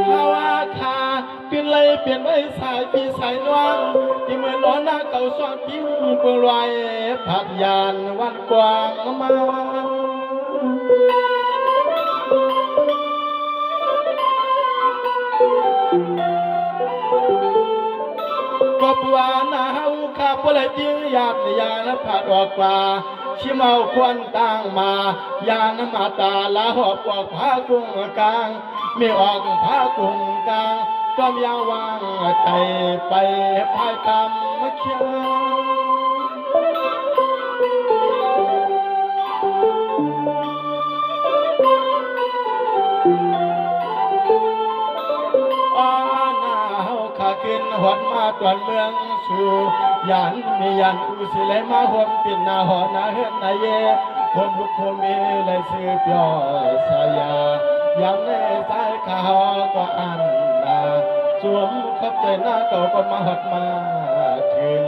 ฮาวาคาเปลี่ยนเลยเปลี่ยนไว้สายปีสายน้องที่เมื่อนอนหน้าเก่าสอดทิ้งเปลือยผักยานวันกว้างมาก็ปวานาเฮาข้าปเลยจึงอยากยาและผัดออกกว่าชิเมาควันต่างมายานมาตาละหอบออกผ้ากุ้งกลางไม่ออกผ้ากุ้งกลางจอมยาวางใจไปพายกรรมเขียวขึ้นหวนมาตวนเมืองสู่ยันมียันอุสิเลยมาหวมปินนาหอนาเฮือนนาเยผมลุกโคมีเลยซื้อเปียวสายายังในสายขาวก็อันนาสวมขับใจหน้าเก่าก็มาหดมาถึง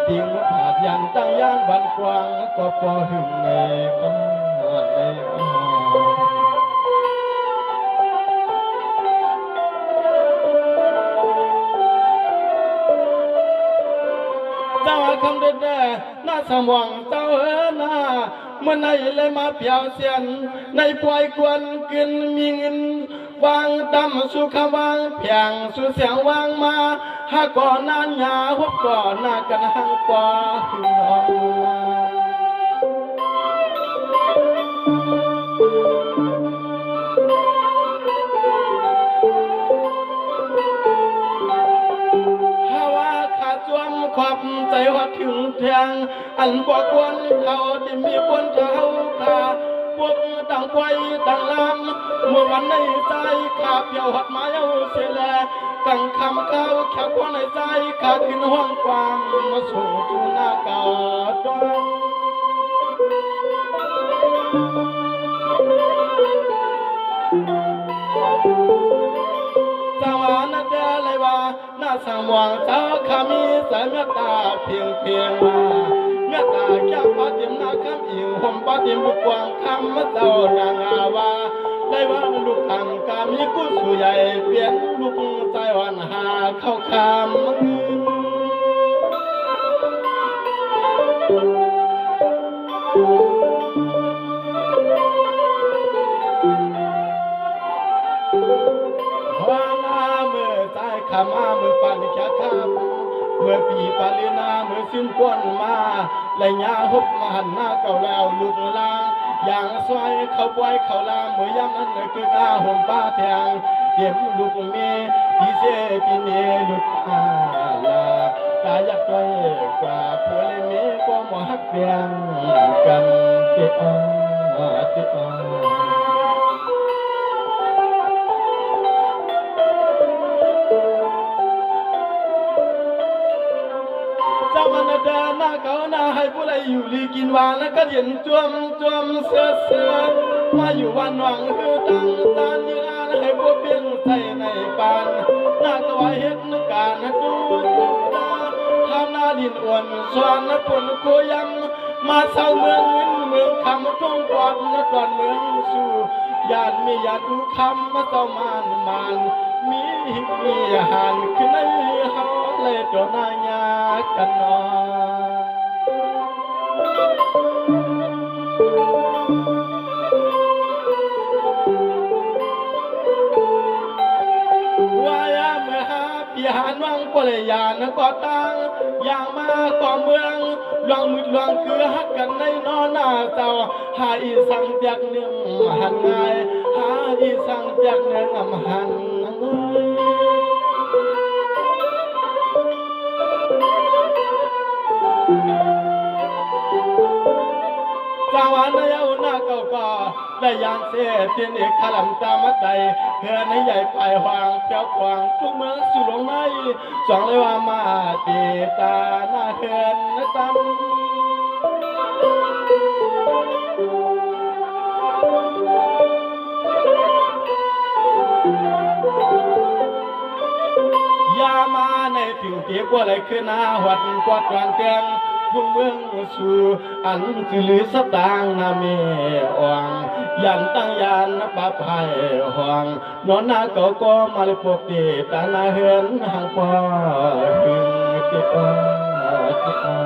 ทิ้งผาดยันตั้งย่านวันกว้างก็พอหึงในบ้านเจ้าคำเด็ดหน้าสมองเจ้าหน้าเมื่อไหนเลยมาเปียวเสียนในปล่อยกวนกินมีเงินวางดำสุขวางเพียงสุเสียงวางมาหาก่อนนานยาหัวก่อนหน้ากันหังกว่าหึงนอนจวมขวับใจวัดถึงเทียงอันบอกวนเขาที่มีคนเท้าขาพวกต่างไฟต่างลำเมื่อวันในใจขาเปียวหัดมาเอาเสียแลกังคำเขาแค่คนในใจขาขึ้นห้องความมาส่งจูหน้ากาดงสวรรค์เดลัยว่าหน้าสังวงเจ้าขามีสายเมตตาเพียงมาเมตตาแก้วปาติมนาคำอิงห่มปาติมบุกวางคำมาเจ้านางอาวาได้ว่าลูกคำกามีกุศลใหญ่เปลี่ยนลูกใจวันหาเข้าคำขมาเมื่อปันแค่ข้ามเมื่อปีปาลีนาเมื่อสิ้นก้นมาและยาหบมาหันหน้าเก่าแล้วลุกลางอย่างซอยเขาปล่อยเขาลามเมื่อยามนั้นคืออาห่มป้าแทงเดี่ยมลูกเมที่เสปีเนลุกอาลาตาอยากไปกว่าผัวเลยเมก็หมอฮักเบียงกันเตอเตอมันเดินหน้าเก่าหน้าให้ผู้ใดอยู่ลีกินวานแล้วก็เห็นจวมเสือมาอยู่วันหวังคือตั้งตาเนื้อให้พวกเบี้ยงใส่ในปานหน้าก็ว่าเห็นการดูตาทำหน้าดินอ้วนสวนปนโคยำมาเศร้าเมืองคำท่องกอดนครเมืองสู่ญาติมีญาติดูคำมาเศร้ามานมีหันขึ้นในเฮาเลยตัวนายากันนอวายาเมื่อหาปีหานวังปเลยยานก็ตั้งอย่างมาก่อเมืองลองมืดลองคือฮักกันในนอนหน้าเจ้าหาอีสังจากเนื้อหันง่ายหาอีสังจากเนื้อหันสาวานายเอาหน้าเก่าก็ได้ยานเสียเตียนเอกขลังตามใจเฮือนให้ใหญ่ไปหวางเปียวกวางทุกเมืองสู่ลงในสองเลยว่ามาตีตาหน้าเฮือนตั้มยามาในถึงเก็บว่าอะไรคือหน้าหัดกวาดกลางเตียงทุ่งเมืองสู่อันสิลือสตางนาเมอวัง ยันตั้งยานปะพายห่วงนอนนาเก่าก็มาเลยปกติตานาเฮือนหางปอหึงติปาติปา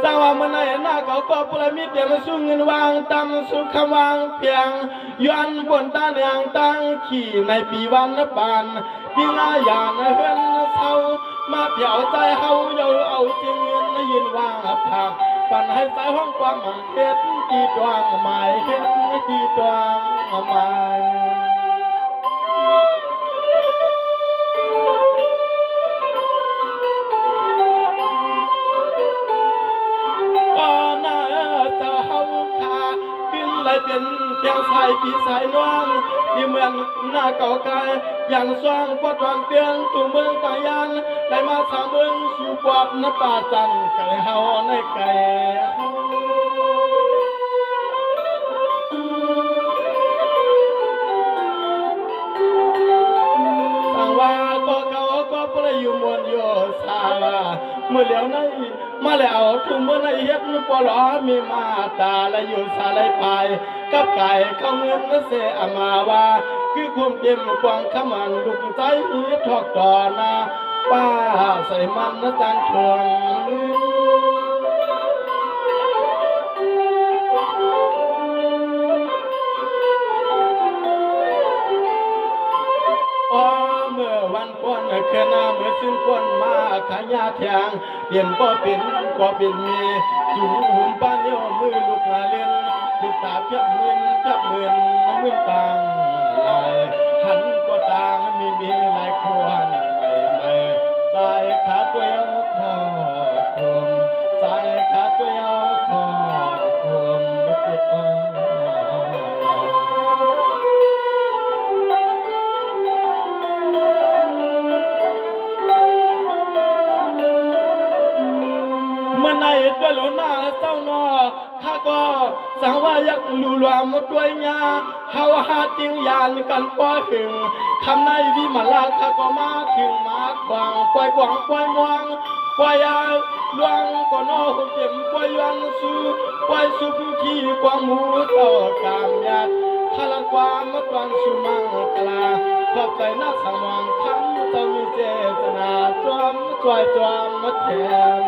สาวมันในหน้าเขาก็ปลมีเดียมสู้เงินวางตำสุขวางเพียงย้อนบนตาเนียงตั้งขี่ในปีวันปานยิ่งอาญาเฮือนเศร้ามาเปี่ยวใจเฮาเยาเอาจริงเงินยืนวางผักปั่นให้สายห้องความหมายเฮ็ดตีตวงหมายเฮ็ดตีตวงหมายเป็นเพียงสายปีสายน้องที่เมืองหน้าเก่าไกลอย่างสว่างกว่าตอนเปียงตัวเมืองตายันได้มาสามเมืองสู่ปอดน้ำป่าจันไก่เฮาในไก่สังว่าก็เก่าก็ประยุมวนโยสาวาเมื่อเหลียวในมาแล้วทุ่มเมื่อในเฮ็ดปลอมีมาตาและอยู่สาไลไปกับไก่เข้าเงินเสอมาว่าคือความเต็มกวางขมันลุกใจทอกต่อนาป้าใส่มันนะจันทวงเมื่อวันก่อนเคยนาเมื่อซึ่งคนมาขายาแทงเปลี่ยนก็เป็นมีสูงหุ่มป้านโยมือลูกนาเล่นลูกตาเพียบเงินน้ำเงินต่างลายหันก็ต่างมีหลายคนไม่สายขาตัวเอวคอคมสายขาตัวเอวคอคมไม่ติดเมื่อในตัวหลวงหน้าเศร้าหนอข้าก็สังว่ายักลู่ลวมด้วยยาเฮาหาจริงยานกันป้อถึงคำในวิมาลาข้าก็มาถึงมาขวางปล่อยกวางปล่อยมวงปล่อยยาลวงก็นอหุ่นเต็มปล่อยยันสู้ปล่อยสุขขี้กวางหมูต่อกามยัดทะลักความมัดวันสุมังกลาขอบใจนักสังวางคำจะมีเจตนาจอมจ่อยจอมมัดแทน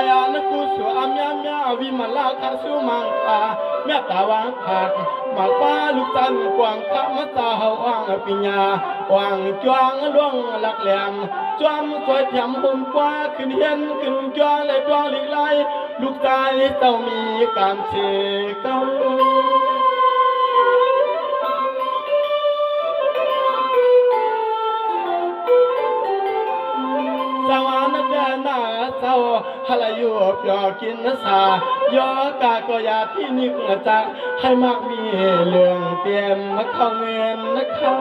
ยานกุศลเมียวิมาลาคันสุมังคาเมียตาวางผักหมากป้าลูกจันกวางข้ามตาเฮาอ่างปิญญาวางจวงล่วงหลักแหลมจอมสวยแถมหุ่นกว่าขึ้นเห็นขึ้นจวงเลยจวงหลีกไล่ลูกใจเจ้ามีการเชเก้าสวรรค์เดินหน้าเศร้าฮลายุบยอกินสายอกาก็ยาที่นิกจักให้มากมีเรื่องเตรียมมาเข้าเงินนะคำ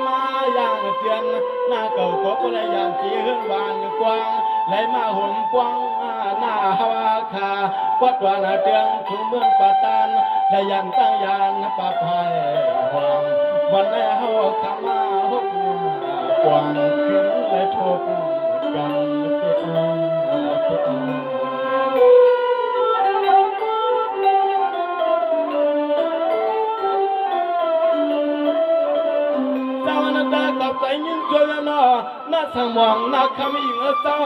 มาอย่างเตียนหน้าเก่าก็ก็เลยอย่างที่เฮือนวานกว้างไหลมาหุ่มกว้างหน้าฮาวาคาวัดวานาเตียงถึงเมืองปาตานและยันตั้งยานปะพายห่วงวันในเฮาขมาฮกกว้างขึ้นและทบกันเสียใจยิ่งจวยนอน่าสมองน่าคำอิงเจ้า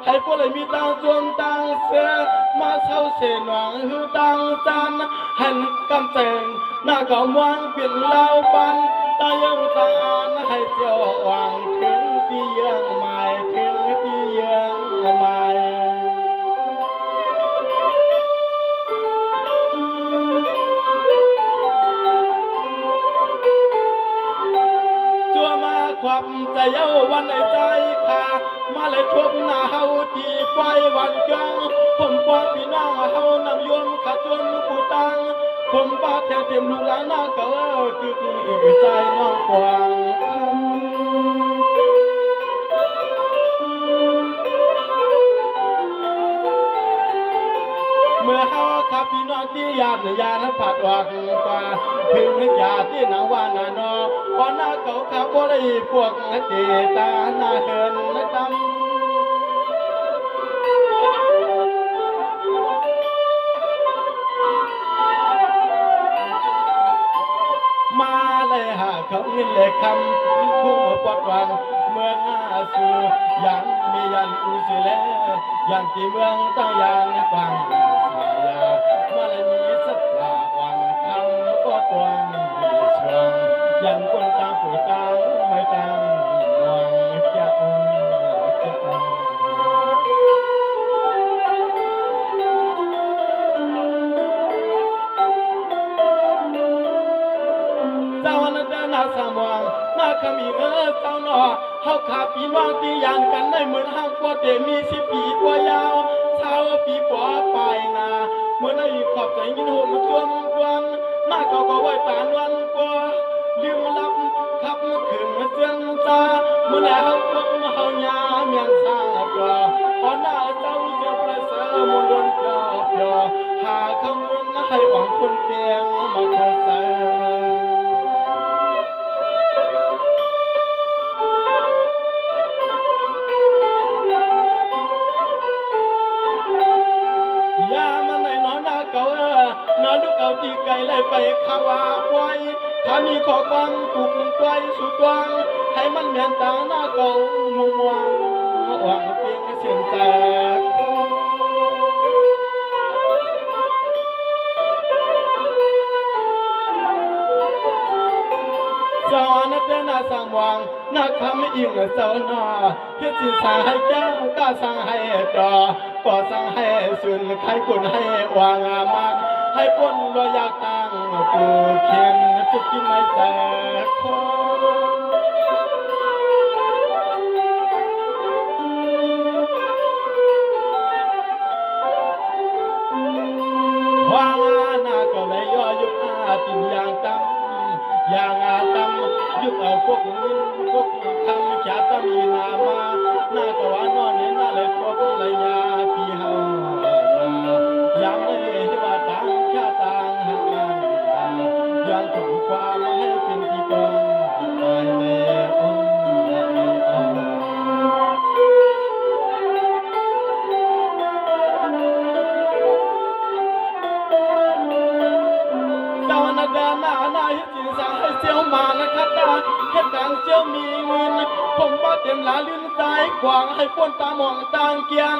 ให้พวกเลยมีตังจวนตังเสียมาเศร้าเสียหนองหือตังจันหันกำเจงหน้าก็มองเปลี่ยนเล่าปันตายังตาให้เจ้าหวังถึงที่ยังไม่ถึงที่ยังไม่ความใจเย้าวันในใจขามาเลยทบหน้าเฮาที่ไฟวันจังผมปองพี่น้องเฮานำยมขาจนกูตัง ผมบาดแทงเต็มลูกหลานหน้าเก๋อกึกอีกใจน้องกวางเมื่อเฮาขับพี่น้องที่ยาดยาผัดวังกว่าถึงยาที่นางวานานอพอหน้าเก่าขับบ่ได้พวกเตตาหน้าเฮินตำมาเลยหาเขาเงินเลยคำทุ่งปอดวันเมืองอาสูยันมียันอุสิเลยันที่เมืองตั้งยันกวางสายามาเลยมีสัจจะวังคำก็กวางชวงยันคนตาผู้ตาไม่ตามหวังจะเจ้านั้นเดินหน้าสามวังหน้าขมีเจ้าหนอเฮาขาปีน้องตียานกันได้เหมือนห้างกว่าเดมี10 ปีกว่ายาวเช้าปีกว่าปลายนาเมื่อได้ขอบใจยินโหมจวมกวนหน้าเก่าก็ไว้ตานวันกว่าลืมลับขับขึ้นเจือนตาเมื่อแล้วพวกเฮายาเมียนสร้างกว่าพอหน้าเจ้าเจ้าประเสริฐมนดนกาบยอหาคำเงินให้หวังคนเตียงมาขอใส่ยามันในนอนหน้าเก่านอนลูกเอาตีไก่ไล่ไปขาวาไว้ถ้ามีข้อความถูกไว้สุดวางให้มันเหมือนตาหน้าเก่ามัวหวังเพียงเสียงแตกสอนเดินหน้าสร้างวังหน้าคำอิ่งเสาหน้าเฮ็ดสิสาให้แก้วก็สั่งให้ดอก็สั่งให้สุนใครคนให้วางมากให้พ้นรอยยากตั้งปูเข็มทุกกินไม่แตกคอวางหน้าก็เลยย่อยุบติ่มยางตั้มยางตั้มยุบเอาพวกมินพวกคำขาตมีนามาหน้าก็ว่านอนในหน้าเลยพวกเลยยาที่เฮายามเลยว่าต่างชาต่างห่างย้อนถึงความให้เป็นที่ตรงไปเลยเจ้าหน้าเดินหน้าหน้าให้จิตสั่งให้เจียวมานะครับตาเฮ็ดดังเจียวมีเงินผมว่าเต็มหลาลิ้นใจกว้างให้พ้นตามองต่างเกียน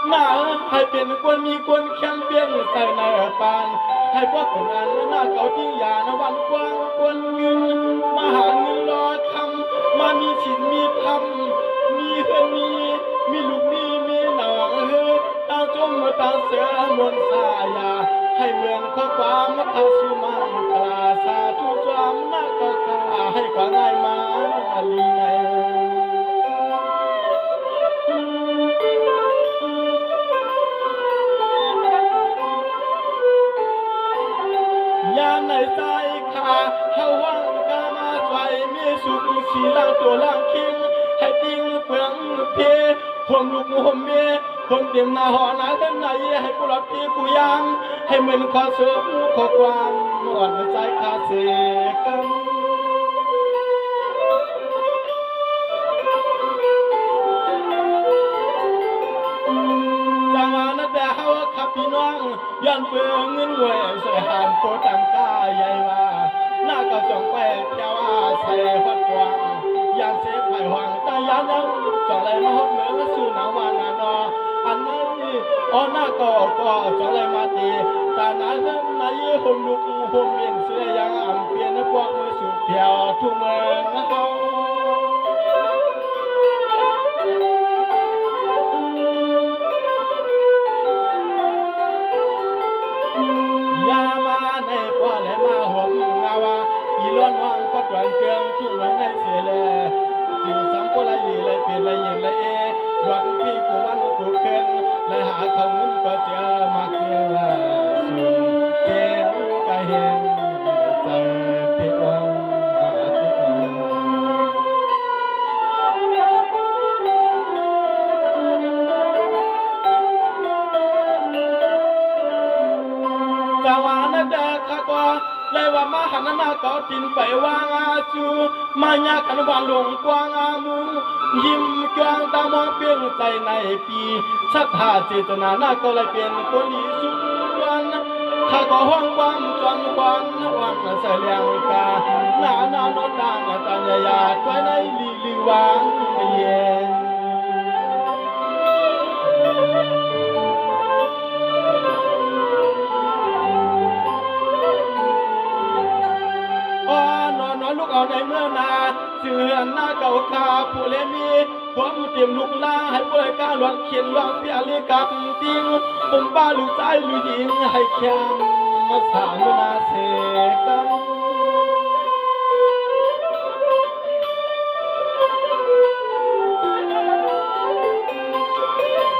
หน้าให้เป็นคนมีคนแข็งเบี้ยงใส่ในปานให้พวกคนงานหน้าเก่าที่ยานวันกว้างคนเงินมาหาเงินรอคำมามีฉินมีคำมีเฮือนมีลูกมีหนองเฮือตาจมตาเสือมนสายาให้เหมือนข้อความทาสุมังกลาสาธุจอมหน้าก็กาให้กว่าง่ายมาลีในยามในใจขาเฮาวังกามาใส่มีสุขสีล่างตัวล่างคิงให้ติ้งเปลืองเพห่มลูกห่มเมียห่มเตรียมหน้าหอหน้าเดินในให้ผู้รับที่ผู้ยามให้เหมือนขอสมขอความอ่อนใจขาเสกันจังหวะนั้นแต่เฮาขับพี่น้องย้อนเปลืองเงินรวยใส่หานโคตังกาใหญ่ว่าหน้าก็จงไปเที่ยวใส่พัดกวางยานเสพไผ่หวังตายานยังจอเลยมาฮดเหมือนสู่นางวานานออันนี้อ๋อหน้าก็จอเลยมาตีตาหนาเฮิรนนายห่มลูกห่มเมียนเสียยังอ่ำเปลี่ยนพวกมือสู่เที่ยวทุ่งเมืองเฮายามาในพ่อและมาห่มงาวาอีล้วนวังก็ตวนเกลืองทุ่งเมืองในเสียเลยจึงสังก็เลยเลยเปลี่ยนเลยยิงเลยวันพี่กูวันกูเกินเลยหาเขาเงินก็เจอมาเกลือสุนเกณฑ์ก็เห็น เลยว่ามาหันหน้าเก่าตินไปวางอาจูมายากันวานหลงกวางอามูยิ้มกวางตามองเปลี่ยนใจในปีศรัทธาเจตนาหน้าก็เลยเปลี่ยนคนดีสุวรรณข้าก็ห้องความจนวันวันเสลียงกาหน้าโนดางตัญญาตัวในลีวางเย็นลูกเอาในเมื่อนาเสือหน้าเก่าคาผู้เลมีความเตรียมลูกลาให้ผู้ใดกล้าหลวงเขียนวางเพียรีกับติงผมป้าลูกชายลูกหญิงให้แข่งมาสามนาเสกัน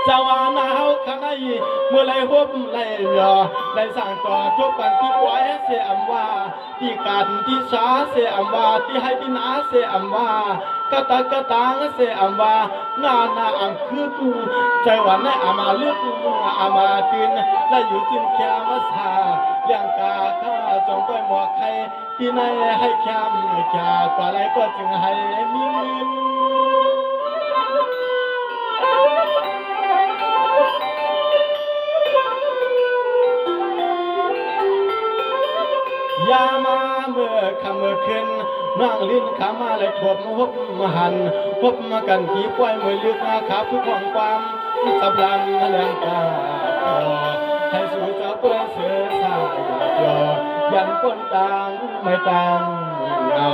สวานาเฮาข้างในเมื่อไรฮบไรหยอไรสั่งต่อทุกกันที่ปล่อยเสียอำว่าที่การที่ช้าเสียอำว่าที่ให้ที่นาเสียอำว่ากะตากะตางเสียอำว่าหน้าอังคือกูใจหวานในอามาเลือกอามาตื่นและอยู่จินแคมาสาเลี้ยงกาข้าจองก้อยหมอกไข่ที่ในให้แคมแค่กว่าไรก็จึงให้มีเงินยามาเมื่อคำเมื่อคืนนั่งลิ้นขามาเลยถบหบมาหันหบมากันที่ปล่อยมือลึกมาขาผู้ความความสับลังแรงกาพอให้สู่เจ้าเพื่อเสือสายจอยันก้นต่างไม่ต่างเอา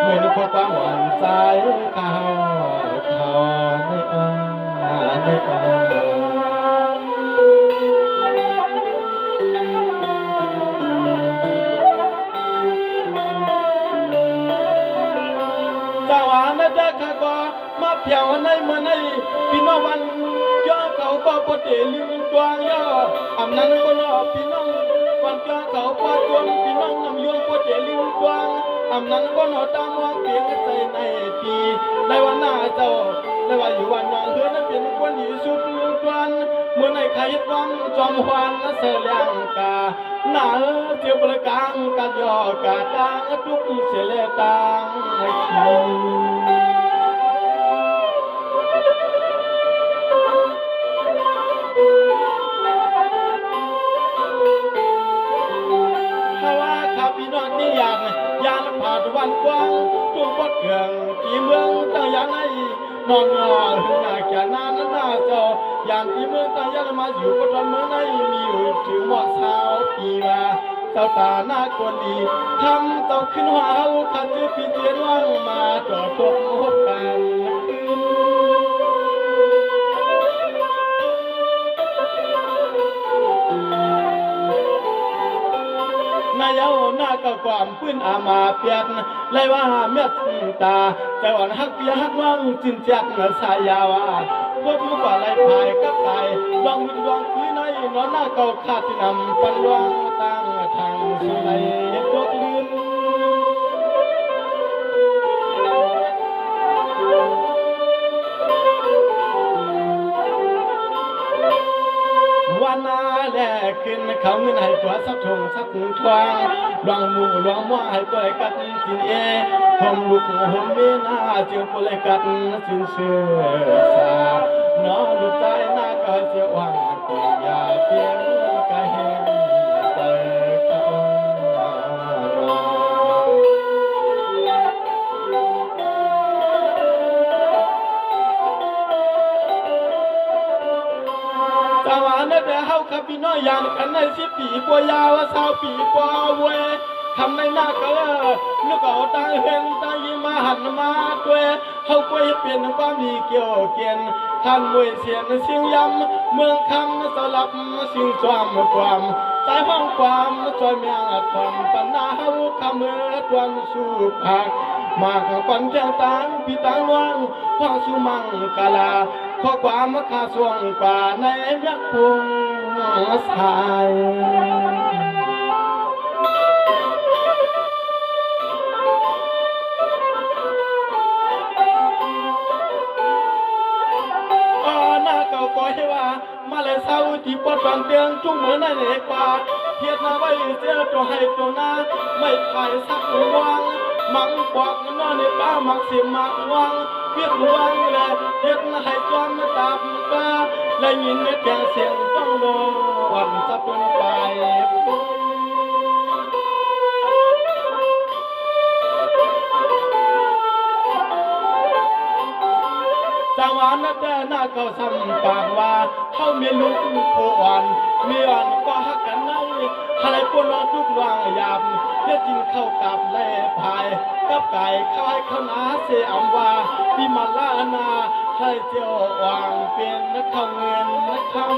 เมื่อนึกความหวานสายข้าวไม่ไม่เด็กข้าก็มาเพียงในเมื่อในพี่น้องวันย่อเขาก็ปวดเดือลืมตัวย่ออำนั้นก็รอพี่น้องวันย่อเขาปวดจนพี่น้องนำย่อปวดเดือลืมตัวอำนั้นก็นอตามวางเพียงใจในปีในวันหน้าเจ้าในวันอยู่วันน้องเพื่อนนั้นเป็นคนดีสุดวันเมื่อในใครวังจอมหวานเสียแรงกาหน้าเจียวประกางกันย่อกาตังทุกเสียเลตังขี้ยานผ่านวันกว้างทุ่งปดเกืองที่เมืองตั้งยานในนอนงอหึงหน้าแก่นานนั้นหน้าเจ้ายานที่เมืองตั้งยานมาอยู่ปฐมเมืองในมีอยู่ถือหมอกสาวปีมาเจ้าตาหน้ากวนดีทำเจ้าขึ้นหัวเฮาขัดจื้อพี่เจียนว่างมาจอดทบพบกันนายเอาหน้าก็ความพื้นอามาเปียนเลยว่าเม็ดตาเจ้าอันฮักเปียฮักว่างจินจักสายาวาพวกมุกอะไรภายกับไก่ลองดวงคืนในนอนหน้าเก่าขาดที่นำปันดวงตั้งทางสุไลตัวลืมวันนาแลขึ้นเขาเงินให้ตัวสักทงสักทวงลองมูลองว่าให้ตัวกัดจินเอผมลุกผมเมนาเจียวตัวกัดจินเสือสาน้องลูกใจหน้าก็เสียวังอย่าเพียงกะเห็นใจก็สวรรค์แต่เฮาขับพี่น้อยยานกันใน10 ปีกว่ายาว20 ปีกว่าเว้ยทำในหน้าก็ลูกเอาตาเห็นตายิ้มมาหันมาด้วยเฮาก็เปลี่ยนความดีเกี่ยวเกียนท่านมวยเสียนเสียงยำเมืองคำสลับสิ่งจอมความใจห้องความจอยเมียงความปัญหาเฮาคำเมื่อตวนสู่ผักมากปันเทียงต่างพี่ต่างว่างพ่อสู่มังกาลาข้อความข้าสวงกว่าในยักษ์พงสายก็ให้ว่ามาเลยเศร้าที่ปอดฟังเตียงจุ่มเหมือนนั่นเองกว่า เพียรนาไว้เสียตัวให้ตัวนาไม่ไผ่สักวางมังกวักนอนในป่ามักสิมักวางเพียรวางแลเพียรให้จอมตาบ้าและยินเพียงเสียงต้องโดวันจะเป็นไปจังหวะนั้นแต่หน้าเก่าซ้ำปากว่าเขามีลูกผู้อ่อนมีอ่อนก็ฮักกันในอะไรปนทุกวางยามเพื่อจินเข้ากับแล่พายกับไก่คายข้าวหนาเสียอำว่าที่มาลานาให้เจ้าวางเป็นนักเงินนักคำ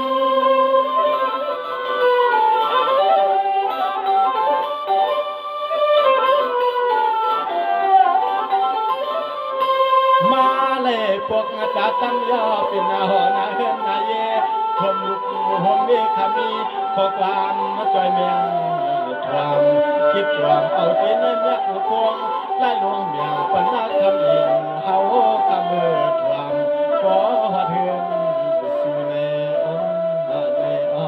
มาเลยพวกงาตาตั้งย่อเป็นนาหอนาเฮือนนาเย่ผมลุกผมเบคามีขอความมาจอยเมียงความคิดความเอาที่ในเมียกพวงไล่ลวงเมียงปัญหาคำอิงเฮาคำเมื่อความขอหัดเฮือนสู่ในองค์ในอ้อ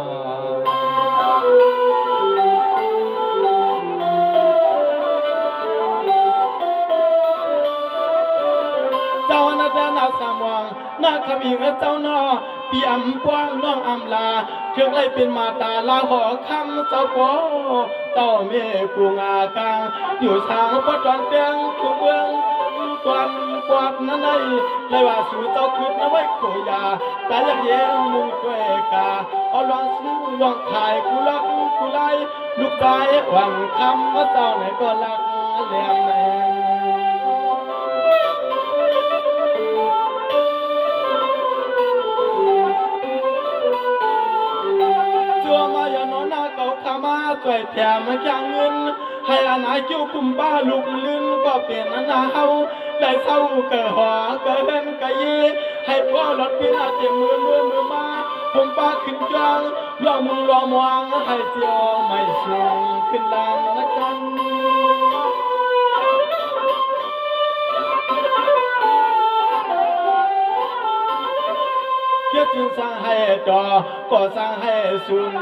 เจ้าหน้าที่นาสามวังนาคำอิงเจ้าหน้าปีอำกว้างน้องอำลาเชือกไล่เป็นมาตาลาหอคำเจ้าปอเจ้าเมียกูงากลางอยู่ทางพอจอนเตียงกูเมืองกวนกวาดนั่นไงเลยว่าสู่เจ้าคืนนะไว้กูยาแต่ยังเยี่ยงมึงด้วยกาเอาลองซื้อลองขายกูรักกูไล่ลูกใจหวังคำว่าเจ้าไหนก็รักแหลมแหนมาอย่านอนหน้าเก่าขามาช่วยแถมอย่างเงินให้อาณาจิ้วกุมบ้าลูกลื่นก็เปลี่ยนนาเฮาได้เศร้าเกิดหอเกิดเล่นกะยีให้พ่อรถพินาศเต็มมือมาผมป้าขึ้นจางลองมึงลองมองให้เจียวไม่สูงขึ้นลางนะกันเพื่อจึงสร้างให้จอก็สร้างให้สุน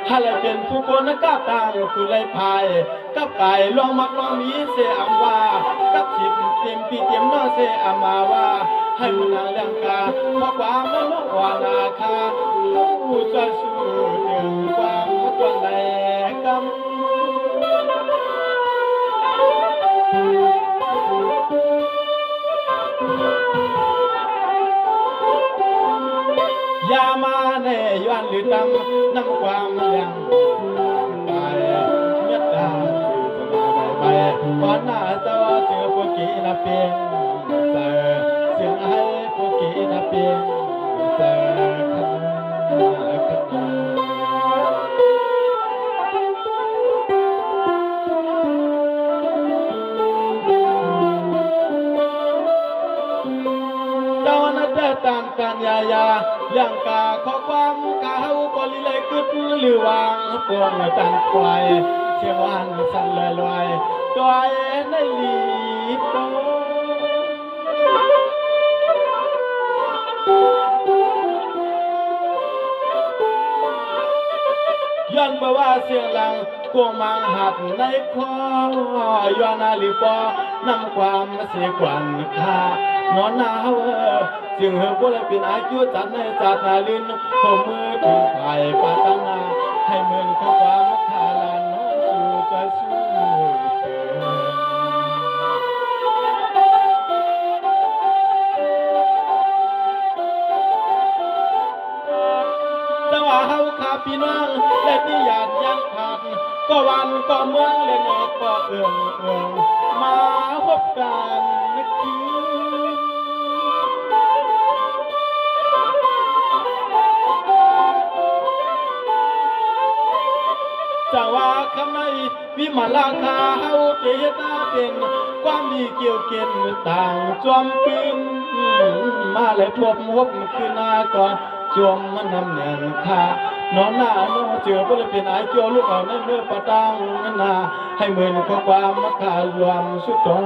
ให้เป็นผู้คนกับต่างกูเลยพายกับไก่ลองมักลองมีเสียอำว่ากับสิบเต็มปีเต็มน้อเสียอำมาว่าให้มุนางเลี้ยงกาเพราะความมโนวานาคาผู้จะสู้ถึงความมดวันใดกำยามาในย้อนหรือตำนำความเลี้ยงไปเมียตาสื่อสมาไปก่อนหน้าเจ้าเจอพวกกีนับเพียงเจอเสียงให้พวกกีนับเพียงเจอตามการยายาเรื่องกาข้อความกาเฮาก็ลิเลยกึดหรือวางปวงตันควายเชื่อวันสั่นลอยตัวในลีโปย้อนไปว่าเสียงหลังกวงมังหัดในคอย้อนนาลีปอนำความเสียกวันค่านอนหนาวจึงเฮบุเลยเป็นอายุจัดในจัดนาลินผมมือถึงไผ่ปาตั้งนาให้เหมือนข้อความคาลานน้องสู่ใจสู้จังหวะเฮาขาพี่น้องและที่หยาดยังผ่านก็วันก็เมืองเล่นออกก็เอื้องมาพบกันนึกถึงจะว่าคำในวิมลาคาเฮาเตตาเป็นความดีเกี่ยวเกินต่างจอมปืนมาเลยพบวบคือนาก็จวมมันนำเนียนคานอนหน้าโนเจือเพื่อเป็นไอเกี่ยวลูกเอาในเมื่อปะตังนาให้เหมือนข้อความมาขารวมสุดตรง